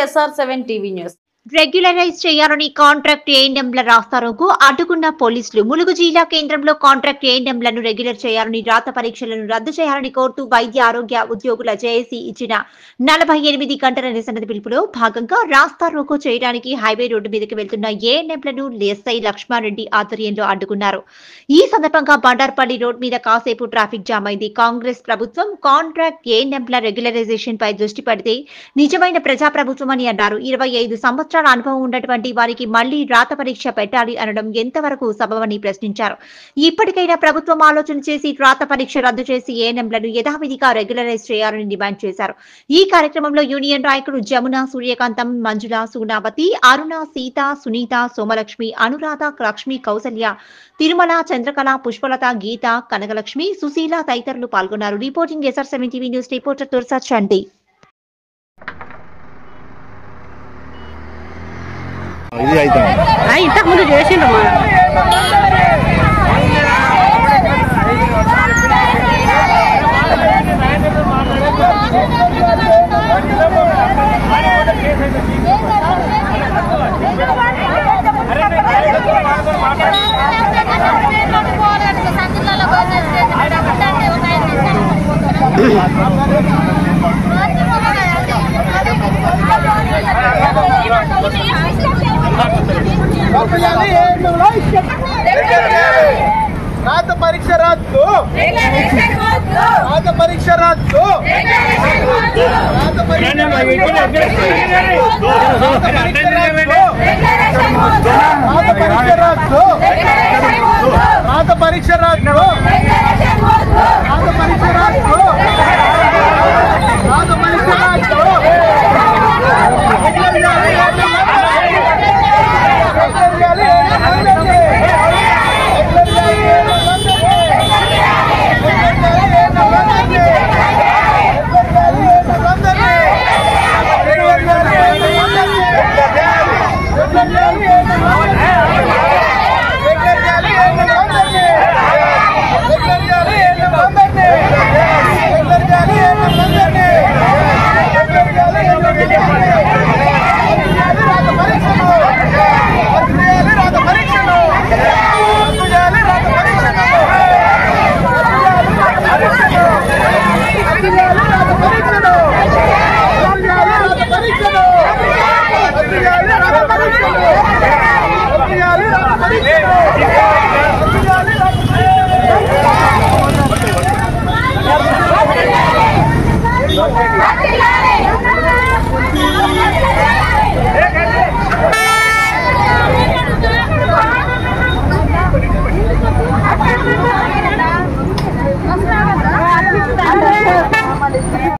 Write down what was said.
SR7 TV News. Regularise చేయాలని contract ఏఎన్ఎంల రాస్తారోకు అడ్డుకున్న పోలీసులు. ములుగు జిల్లా కేంద్రంలో కాంట్రాక్ట్ ఏఎన్ఎంలను రెగ్యులర్ చేయాలని, రాత పరీక్షలను రద్దు చేయాలని కోరుతూ వైద్య ఆరోగ్య ఉద్యోగుల జేఏసీ ఇచ్చిన 48 గంటల నిరసన పిలుపులో భాగంగా రాస్తారోకు చేయడానికి హైవే రోడ్డు మీదకి వెళ్తున్న ఏఎన్ఎంలను ఎస్ఐ లక్ష్మారెడ్డి ఆధ్వర్యంలో అడ్డుకున్నారు. ఈ సందర్భంగా బండార్పల్లి రోడ్ మీద కాసేపు ట్రాఫిక్ జామ్ అయింది. కాంగ్రెస్ ప్రభుత్వం కాంట్రాక్ట్ ఏఎన్ఎంల రెగ్యులరైజేషన్ పై దృష్టి పెడితే నిజమైన ప్రజాప్రభుత్వం అని అన్నారు. 25 సంవత్సరాల అనుభవం ఉన్నటువంటి వారికి మళ్లీ రాత పరీక్ష పెట్టాలి అనడం ఎంతవరకు సబబని ప్రశ్నించారు. ఇప్పటికైనా ప్రభుత్వం ఆలోచన చేసి రాత పరీక్ష రద్దు చేసి ఏఎన్ఎంలను యథావిధిగా రెగ్యులరైజ్ చేయాలని డిమాండ్ చేశారు. ఈ కార్యక్రమంలో యూనియన్ నాయకులు జమున, సూర్యకాంతం, మంజుల, సూనావతి, అరుణ, సీత, సునీత, సోమలక్ష్మి, అనురాధ, లక్ష్మి, కౌసల్య, తిరుమల, చంద్రకళ, పుష్పలత, గీత, కనకలక్ష్మి, సుశీల తదితరులు పాల్గొన్నారు. Reporting SR7 TV news reporter Tursa Chandi. ఇది అయితే ఇంతకు ముందు చేసిండు రాత పరీక్ష రద్దు, రాత పరీక్ష రద్దు, రాత పరీక్ష రద్దు, రాత పరీక్ష రద్దు.